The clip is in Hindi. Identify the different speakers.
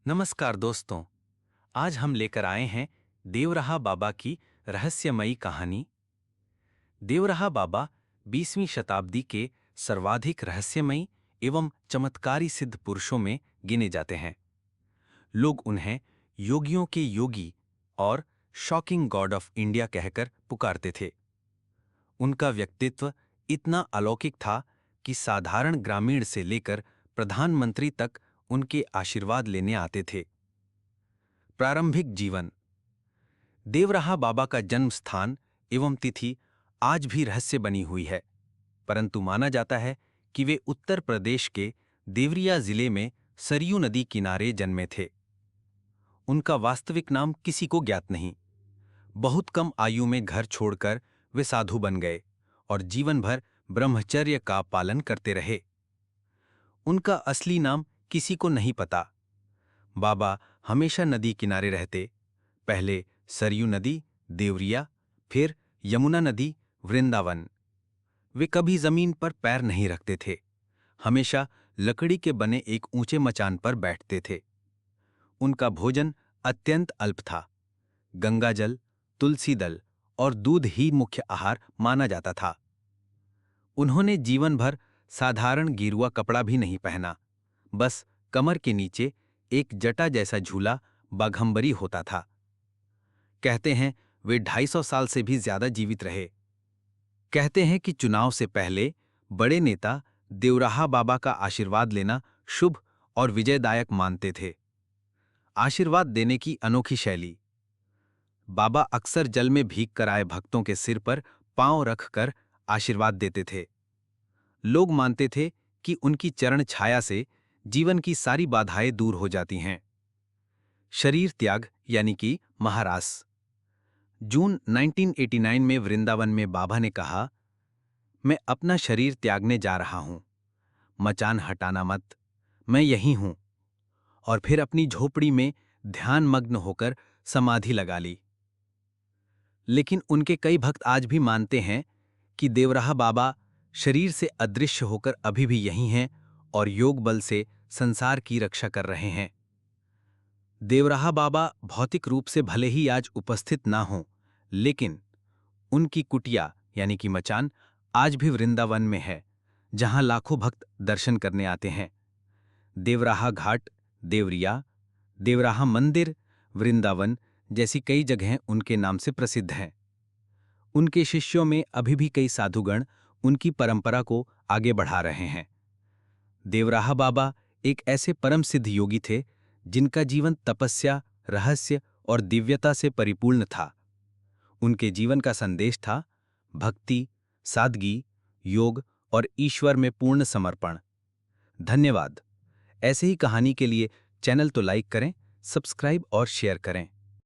Speaker 1: नमस्कार दोस्तों। आज हम लेकर आए हैं देवराहा बाबा की रहस्यमयी कहानी। देवराहा बाबा 20वीं शताब्दी के सर्वाधिक रहस्यमयी एवं चमत्कारी सिद्ध पुरुषों में गिने जाते हैं। लोग उन्हें योगियों के योगी और शॉकिंग गॉड ऑफ इंडिया कहकर पुकारते थे। उनका व्यक्तित्व इतना अलौकिक था कि साधारण ग्रामीण से लेकर प्रधानमंत्री तक उनके आशीर्वाद लेने आते थे। प्रारंभिक जीवन। देवराहा बाबा का जन्म स्थान एवं तिथि आज भी रहस्य बनी हुई है, परंतु माना जाता है कि वे उत्तर प्रदेश के देवरिया जिले में सरयू नदी किनारे जन्मे थे। उनका वास्तविक नाम किसी को ज्ञात नहीं। बहुत कम आयु में घर छोड़कर वे साधु बन गए और जीवन भर ब्रह्मचर्य का पालन करते रहे। उनका असली नाम किसी को नहीं पता। बाबा हमेशा नदी किनारे रहते, पहले सरयू नदी देवरिया, फिर यमुना नदी वृंदावन। वे कभी जमीन पर पैर नहीं रखते थे, हमेशा लकड़ी के बने एक ऊंचे मचान पर बैठते थे। उनका भोजन अत्यंत अल्प था। गंगाजल, तुलसी दल और दूध ही मुख्य आहार माना जाता था। उन्होंने जीवन भर साधारण गेरुआ कपड़ा भी नहीं पहना, बस कमर के नीचे एक जटा जैसा झूला बाघंबरी होता था। कहते हैं वे 250 साल से भी ज्यादा जीवित रहे। कहते हैं कि चुनाव से पहले बड़े नेता देवराहा बाबा का आशीर्वाद लेना शुभ और विजयदायक मानते थे। आशीर्वाद देने की अनोखी शैली। बाबा अक्सर जल में भीग कर आए भक्तों के सिर पर पांव रखकर आशीर्वाद देते थे। लोग मानते थे कि उनकी चरण छाया से जीवन की सारी बाधाएं दूर हो जाती हैं। शरीर त्याग यानी कि महारास। जून 1989 में वृंदावन में बाबा ने कहा, मैं अपना शरीर त्यागने जा रहा हूं, मचान हटाना मत, मैं यहीं हूं। और फिर अपनी झोपड़ी में ध्यान मग्न होकर समाधि लगा ली। लेकिन उनके कई भक्त आज भी मानते हैं कि देवराहा बाबा शरीर से अदृश्य होकर अभी भी यहीं हैं और योग बल से संसार की रक्षा कर रहे हैं। देवराहा बाबा भौतिक रूप से भले ही आज उपस्थित ना हों, लेकिन उनकी कुटिया यानी कि मचान आज भी वृंदावन में है, जहां लाखों भक्त दर्शन करने आते हैं। देवराहा घाट, देवरिया, देवराहा मंदिर, वृंदावन जैसी कई जगहें उनके नाम से प्रसिद्ध हैं। उनके शिष्यों में अभी भी कई साधुगण उनकी परंपरा को आगे बढ़ा रहे हैं। देवराहा बाबा एक ऐसे परम सिद्ध योगी थे जिनका जीवन तपस्या, रहस्य और दिव्यता से परिपूर्ण था। उनके जीवन का संदेश था भक्ति, सादगी, योग और ईश्वर में पूर्ण समर्पण। धन्यवाद। ऐसे ही कहानी के लिए चैनल तो लाइक करें, सब्सक्राइब और शेयर करें।